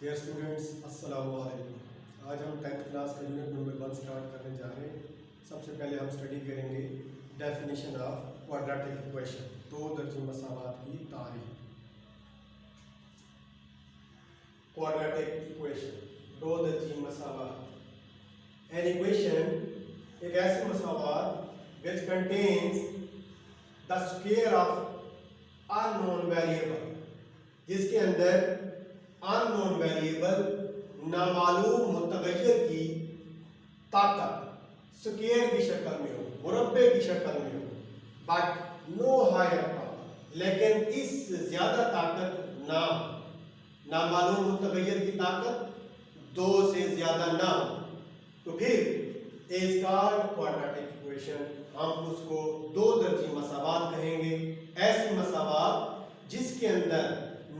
Dear students, अस्सलाम वालेकुम। आज हम 10th क्लास का यूनिट नंबर 1 स्टार्ट करने जा रहे हैं। सबसे पहले हम स्टडी करेंगे डेफिनेशन ऑफ क्वाड्रेटिक इक्वेशन, दो दर्जे मसावात की तारीफ। क्वाड्रेटिक इक्वेशन, दो दर्जे मसावात। एन इक्वेशन, एक ऐसी मसावात which contains the square of unknown variable, जिसके अंदर अननोन वेरिएबल नामालूम मुतगय्यर की ताकत स्क्वायर की शक्ल में हो, मुरब्बे की शक्ल में हो, बट नो हायर पावर, लेकिन इस ज्यादा ताकत ना, नामालूम मुतगय्यर की ताकत 2 से ज्यादा ना हो, तो फिर इज कॉल्ड क्वाड्रेटिक इक्वेशन। हम उसको दो दर्जी मसावात कहेंगे। ऐसी मसावात जिसके अंदर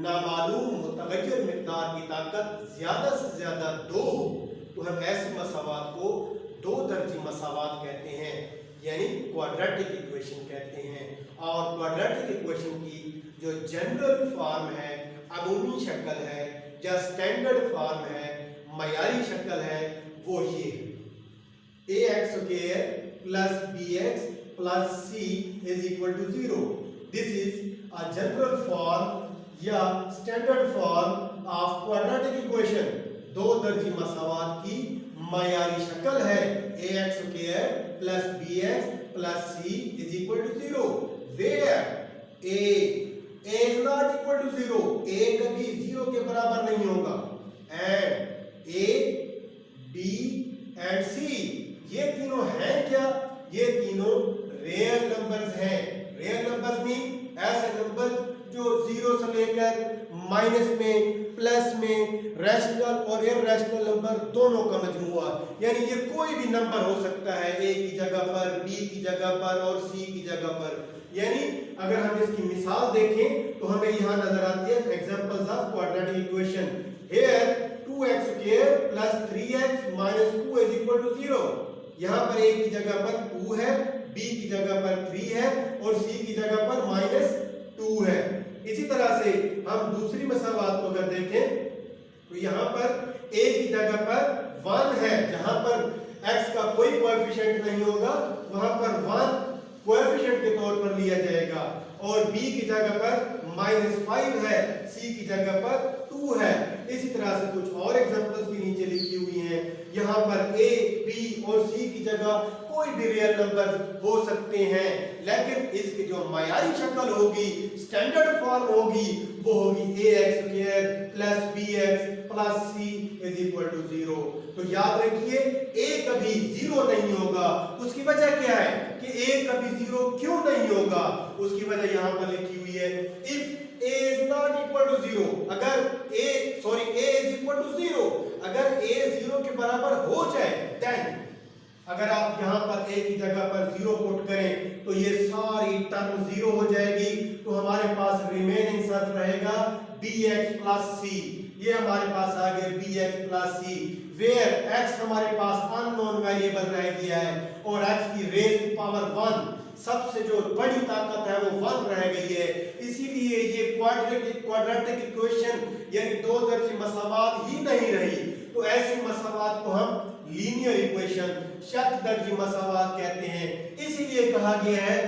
नामालूम मुतगय्यर मिक़दार की ताकत ज्यादा से ज्यादा 2 हो, तो हम ऐसी मसावात को दो दर्जी मसावात कहते हैं, यानी क्वाड्रेटिक इक्वेशन कहते हैं। और क्वाड्रेटिक इक्वेशन की जो जनरल फॉर्म है, अमूमी शक्ल है या स्टैंडर्ड फॉर्म है, मयारी शक्ल है, वो ये है ax² plus bx plus c is equal to 0. This is a general form या standard form of quadratic equation. दो दर्जी मसावात की मयारी शक्ल है ax² plus bx plus c is equal to 0, where a is not equal to 0, a कभी 0 के बराबर नहीं होगा, and a, b and c ये तीनों हैं क्या? ये तीनों रियल नंबर्स हैं। रियल नंबर्स मीन ऐसे नंबर जो 0 से लेकर माइनस में, प्लस में, रैशनल और इरैशनल नंबर दोनों का मजमुआ, यानी ये कोई भी नंबर हो सकता है, ए की जगह पर, बी की जगह पर और सी की जगह पर। यानी अगर हम इसकी मिसाल देखें तो हमें यहाँ नजर आती है examples of quadratic equation. Here 2x² plus 3x minus 2 is equal to 0। यहाँ पर a की जगह पर 2 है, b की जगह पर 3 है और c की जगह पर -2 है। इसी तरह से हम दूसरी मसावात को अगर देखें तो यहाँ पर a की जगह पर 1 है, जहां पर x का कोई कोएफिशिएंट नहीं होगा, वहां पर 1 कोएफिशिएंट के तौर पर लिया जाएगा, और b की जगह पर -5 है, c की जगह पर 2 है। इसी तरह से कुछ और एग्जांपल्स भी नीचे लिखी हुई हैं। यहाँ पर a, b और c की जगह कोई भी रियल नंबर हो सकते हैं, लेकिन इसकी जो मयारी शक्ल होगी, स्टैंडर्ड फॉर्म होगी, वो होगी ax² plus bx plus c is equal to 0। तो याद रखिए a कभी 0 नहीं होगा। उसकी वजह क्या है कि a कभी 0 क्यों नहीं होगा? उसकी वजह यहाँ पर लिखी हुई है, if a is not equal to 0, अगर a is equal to 0, अगर a 0 के बराबर हो जाए, then अगर आप यहाँ पर a की जगह पर 0 पुट करें तो ये सारी टर्म 0 हो जाएगी, तो हमारे पास रिमेनिंग सिर्फ रहेगा bx plus c। ये हमारे पास आ गया bx plus c, where x हमारे पास अननोन वेरिएबल रह गया है और x की रेज़ टू पावर 1, सबसे जो बड़ी ताकत है वो 1 रह गई है। इसीलिए ये क्वाड्रेटिक इक्वेशन यानी दो दर्जी मसावात ही नहीं रही। तो ऐसी मसावात को हम लीनियर इक्वेशन, शक दर्जी मसावात कहते हैं। इसीलिए कहा गया है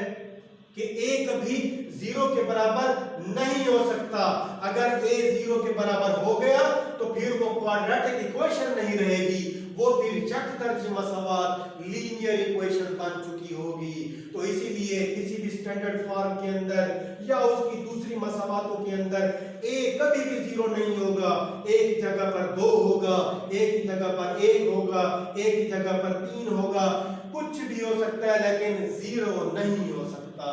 कि a कभी 0 के बराबर नहीं हो सकता। अगर a 0 के बराबर हो गया तो फिर वो क्वाड्रेटिक इक्वेशन नहीं रहेगी, वो फिर शक दर्जी मसावात लीनियर इक्वेशन बन चुकी होगी। तो इसीलिए किसी भी स्टैंडर्ड फॉर्म के अंदर या उसकी दूसरी मसावातों के अंदर a कभी भी 0 नहीं होगा। a की जगह पर 2 होगा, a की जगह पर 1 होगा, a की जगह पर 3 होगा, कुछ भी हो सकता है, लेकिन 0 नहीं हो सकता।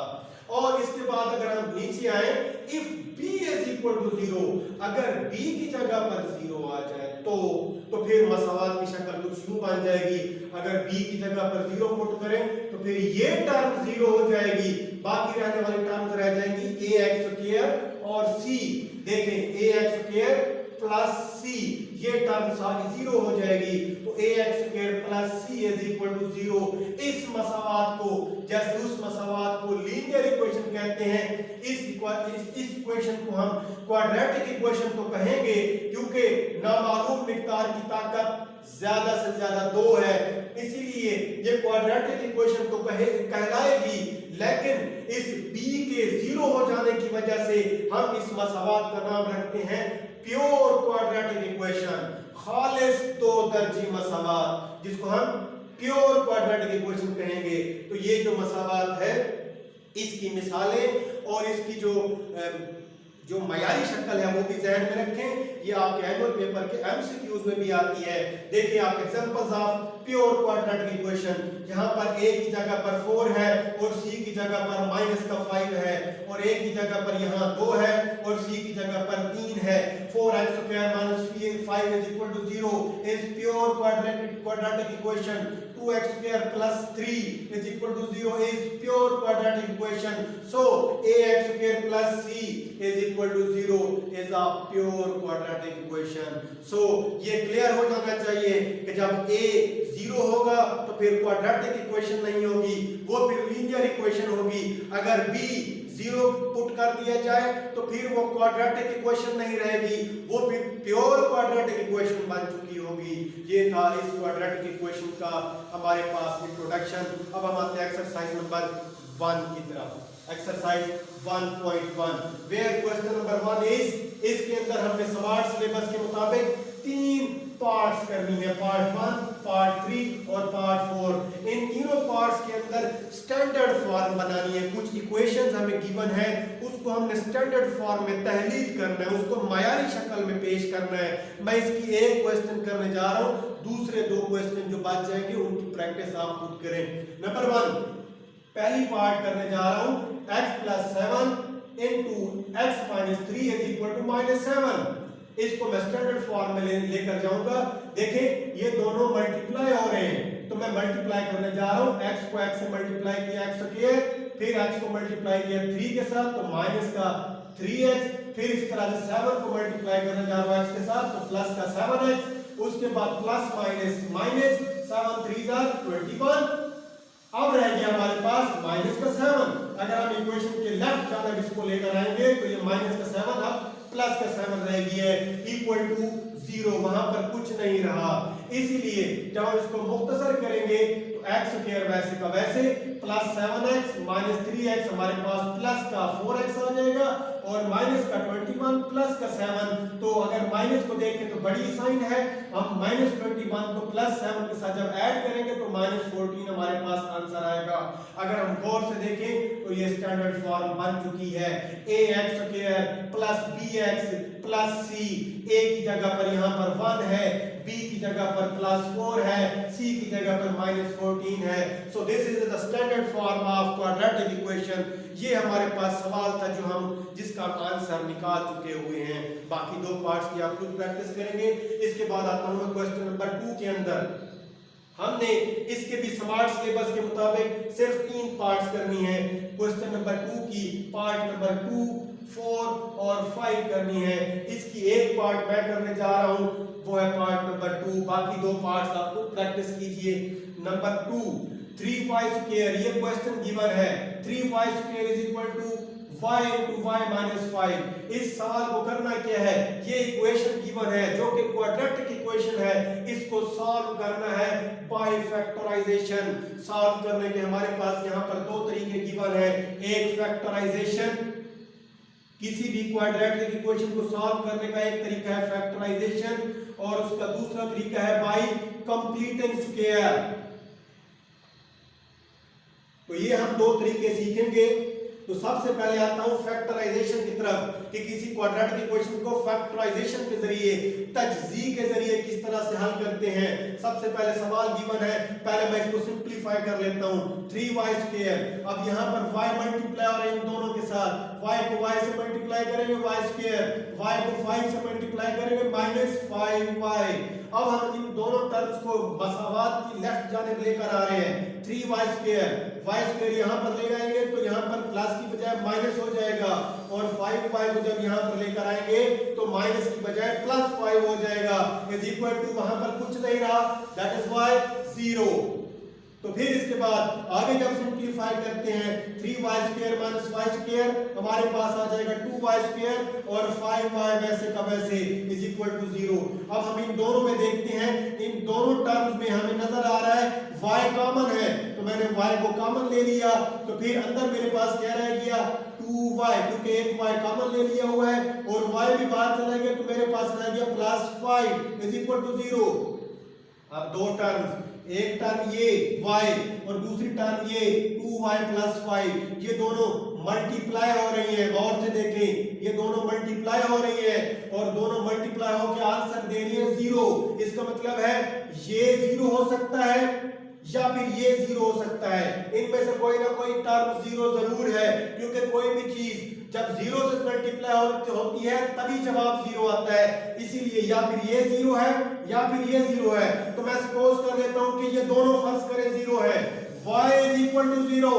और इसके बाद अगर हम नीचे आए, if b is equal to 0, अगर b की जगह पर 0 आ जाए तो फिर मसावात की शक्ल कुछ यूं बन जाएगी। अगर b की जगह पर 0 पुट करें तो फिर ये टर्म 0 हो जाएगी, बाकी रहने वाली टर्म्स रह जाएंगी ax² और c। देखें ax² plus c, ये टर्म सारी 0 हो जाएगी, तो ax² plus c is equal to 0। इस मसावात को, जैसे उस मसावात को लीनियर इक्वेशन कहते हैं। इस इक्वेशन को हम क्वाड्रेटिक इक्वेशन तो कहेंगे क्योंकि नामालूम मिकदार की ताकत ज्यादा से ज्यादा 2 है, इसीलिए ये क्वाड्रेटिक इक्वेशन तो कहलाएगी। लेकिन इस b के 0 हो जाने की वजह से हम इस मसावात का नाम रखते हैं प्योर क्वाड्रेटिक इक्वेशन, खालिस 2 दर्जी मसावात, जिसको हम प्योर क्वाड्रेटिक इक्वेशन कहेंगे। तो ये जो मसावात है इसकी मिसालें और इसकी जो मयारी शक्ल है वो भी ज़हन में रखें। ये आपके एनुअल पेपर के एमसीक्यूज में भी आती है। देखिए आप examples of pure quadratic equation, यहाँ पर a की जगह पर 4 है और c की जगह पर -5 है, और a की जगह पर यहाँ 2 है और c की जगह पर 3 है। 4x² - 5 = 0 is pure quadratic equation. 2x² + 3 = 0 is pure quadratic equation. So ax² + c = 0 is a pure quadratic equation. So ये क्लियर हो जाना चाहिए कि जब a 0 होगा तो फिर क्वाड्रेटिक इक्वेशन नहीं होगी, वो फिर लीनियर इक्वेशन होगी। अगर b 0 पुट कर दिया जाए तो फिर वो क्वाड्रेटिक इक्वेशन नहीं रहेगी, वो फिर प्योर क्वाड्रेटिक इक्वेशन बन चुकी होगी। ये था इस क्वाड्रेटिक इक्वेशन का हमारे पास इंट्रोडक्शन। अब हम आते हैं एक्सरसाइज नंबर 1 की तरफ। Exercise 1.1 where question number 1 is, इसके अंदर हमने स्मार्ट सिलेबस के मुताबिक 3 पार्ट्स करनी है, पार्ट 1, पार्ट 3 और पार्ट 4। इन तीनों पार्ट्स के अंदर स्टैंडर्ड फॉर्म बनानी है। कुछ इक्वेशंस हमें गिवन है, उसको हमने स्टैंडर्ड फॉर्म में तहलील करना है, उसको मायारी शक्ल में पेश करना है। मैं इसकी एक क्वेश्चन करने जा रहा हूं, दूसरे 2 क्वेश्चन जो बच जाएंगे उनकी प्रैक्टिस आप खुद करें। नंबर 1 पहली पार्ट करने जा रहा हूं, x + 7 * x - 3 = -7। इसको मैं स्टैंडर्ड फॉर्म में लेकर जाऊंगा। देखें ये दोनों मल्टीप्लाई हो रहे हैं, तो मैं मल्टीप्लाई करने जा रहा हूं। x को x से मल्टीप्लाई किया x², फिर x को मल्टीप्लाई किया 3 के साथ तो माइनस का 3x, फिर इस तरह से 7 को मल्टीप्लाई करने जा रहा हूं x के साथ तो प्लस का 7x, उसके बाद प्लस माइनस माइनस 7 3 21। अब रह गया हमारे पास माइनस का 7। अगर हम इक्वेशन के लेफ्ट जानब इसको लेकर आएंगे तो ये माइनस का 7 अब प्लस का 7 रह गया है, इक्वल टू 0, वहां पर कुछ नहीं रहा। इसीलिए जब हम इसको मुख्तसर करेंगे तो x² वैसे का वैसे प्लस 7x - 3x हमारे पास प्लस का 4x आ जाएगा, और माइनस का 21 प्लस का 7। तो अगर माइनस को देखें तो बड़ी साइन है, हम -21 को प्लस 7 के साथ जब ऐड करेंगे तो -14 हमारे पास आंसर आएगा। अगर हम गौर से देखें तो ये स्टैंडर्ड फॉर्म बन चुकी है। ax² + bx + c, a की जगह पर यहाँ पर 1 है, b की जगह पर +4 है, c की जगह पर -14 है। So this is the standard form of quadratic equation. ये हमारे पास सवाल था जो हम जिसका आंसर निकाल चुके हुए हैं। बाकी 2 पार्ट्स की आप खुद प्रैक्टिस करेंगे। इसके बाद आता हूं मैं क्वेश्चन नंबर 2 के अंदर। हमने इसके भी स्मार्ट सिलेबस के मुताबिक सिर्फ 3 पार्ट्स करनी है। क्वेश्चन नंबर 2 की पार्ट नंबर 2, 4 और 5 करनी है। इसकी एक पार्ट मैं करने जा रहा हूं, वो है पार्ट नंबर 2। बाकी 2 पार्ट्स आप खुद प्रैक्टिस कीजिए। नंबर 2 3y², ये क्वेश्चन गिवन है। 3y² = y * y - 5। इस सवाल को करना क्या है, ये इक्वेशन गिवन है जो कि क्वाड्रेटिक इक्वेशन है, इसको सॉल्व करना है बाय फैक्टराइजेशन। सॉल्व करने के हमारे पास यहाँ पर 2 तरीके गिवन है। एक फैक्टराइजेशन, किसी भी क्वाड्रेटिक इक्वेशन को सॉल्व करने का एक तरीका है फैक्टराइजेशन, और उसका दूसरा तरीका है बाय कंप्लीटिंग स्क्वायर। तो ये हम 2 तरीके सीखेंगे। तो सबसे पहले आता हूं फैक्टराइजेशन की तरफ कि किसी क्वाड्रेटिक इक्वेशन को फैक्टराइजेशन के जरिए, तजज़ीह के जरिए किस तरह से हल करते हैं। सबसे पहले सवाल गिवन है, पहले मैं इसको सिंपलीफाई कर लेता हूं। 3y², अब यहां पर y मल्टीप्लाई हो रहा है इन दोनों के साथ, y को y से मल्टीप्लाई करेंगे y², y को 5 से मल्टीप्लाई करेंगे -5y। अब हम इन दोनों टर्म्स को मसावात की लेफ्ट जानिब लेकर आ रहे हैं। 3y², यहां पर ले जाएंगे तो यहां पर प्लस की बजाय माइनस हो जाएगा, और 5y को जब यहां पर लेकर आएंगे तो माइनस की बजाय +5 हो जाएगा, इज इक्वल टू वहां पर कुछ नहीं रहा, दैट इज वाई 0। तो फिर इसके बाद आगे जब सिंप्लीफाई करते हैं 3y² माइनस y² हमारे पास आ जाएगा 2y² और 5y वैसे का वैसे इज इक्वल टू 0। अब हम इन दोनों में देखते हैं, इन दोनों टर्म्स में हमें नजर आ रहा है y कॉमन है, तो मैंने y को कॉमन ले लिया, तो फिर अंदर मेरे पास क्या रह गया 2y, क्योंकि एक y कॉमन ले लिया हुआ है और y भी बाहर चला गया, तो मेरे पास रह गया +5 इज इक्वल टू 0। अब दो टर्म्स, एक टर्म ये y और दूसरी टर्म ये 2y + 5, ये दोनों मल्टीप्लाई हो रही है। गौर से देखें, ये दोनों मल्टीप्लाई हो रही है और दोनों मल्टीप्लाई होकर आंसर दे रही है 0। इसका मतलब है ये 0 हो सकता है या फिर ये 0 हो सकता है, इनमें से कोई ना कोई टर्म 0 जरूर है, क्योंकि कोई भी चीज जब 0 से मल्टीप्लाई होती है तभी जवाब 0 आता है। इसीलिए या फिर ये 0 है या फिर ये 0 है। तो मैं सपोज कर लेता हूं कि ये दोनों फर्ज करें 0 है, y is equal to 0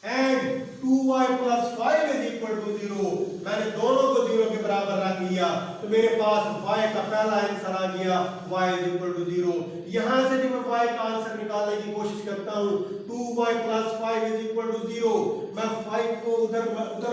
and 2y + 5 is equal to 0। मैंने दोनों को 0 के बराबर रख लिया, तो मेरे पास y का पहला आंसर आ गया, y इज इक्वल टू 0। यहां से भी मैं y का आंसर निकालने की कोशिश करता हूं, 2y + 5 इज इक्वल टू 0। मैं 5 को उधर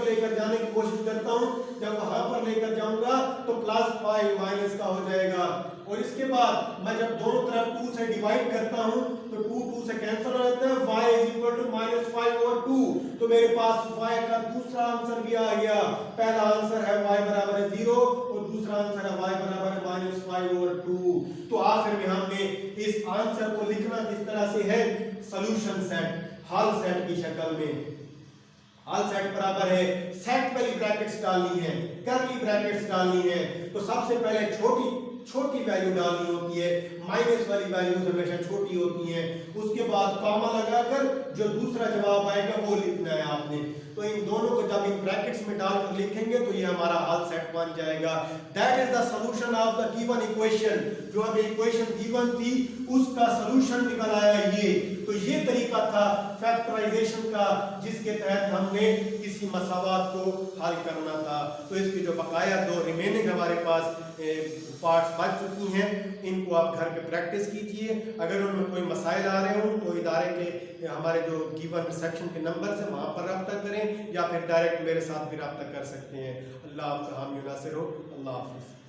लेकर जाने की कोशिश करता हूं, जब वहां पर लेकर जाऊंगा तो +5 माइनस का हो जाएगा, और इसके बाद मैं जब दोनों तरफ 2 से डिवाइड करता हूं तो 2 से कैंसिल हो जाता है, y इज इक्वल टू -5/2। तो मेरे पास y का दूसरा आंसर भी आ गया। पहला आंसर है y बराबर 0 और दूसरा आंसर है y बराबर -5/2। तो आखिर में हमने इस आंसर को लिखना किस तरह से है, सॉल्यूशन सेट, हल सेट की शक्ल में। हल सेट बराबर है, सेट वाली ब्रैकेट्स डालनी है, कर्ली ब्रैकेट्स डालनी है। तो सबसे पहले छोटी वैल्यू डालनी होती है, माइनस वाली वैल्यूज हमेशा छोटी होती हैं। उसके बाद कॉमा लगाकर जो दूसरा जवाब आएगा वो लिखना है आपने। तो इन दोनों को जब इन ब्रैकेट्स में डालकर लिखेंगे तो ये हमारा हल सेट बन जाएगा। That is the solution of the given equation. जो हमें इक्वेशन गिवन थी उसका सॉल्यूशन निकल आया ये। तो ये तरीका था फैक्टराइजेशन का, जिसके तहत हमने किसी मसावात को हल करना था। तो इसकी जो बकाया दो रिमेनिंग हमारे पास पार्ट्स बच चुकी हैं, इनको आप घर पे प्रैक्टिस कीजिए। अगर उनमें कोई मसाइल आ रहे हों तो इदारे के हमारे जो गिवन सेक्शन के नंबर से वहाँ पर रब्ता करें, या फिर डायरेक्ट मेरे साथ भी रब्ता कर सकते हैं। अल्लाह आपका हामी नासिर हो। अल्लाह हाफिज़।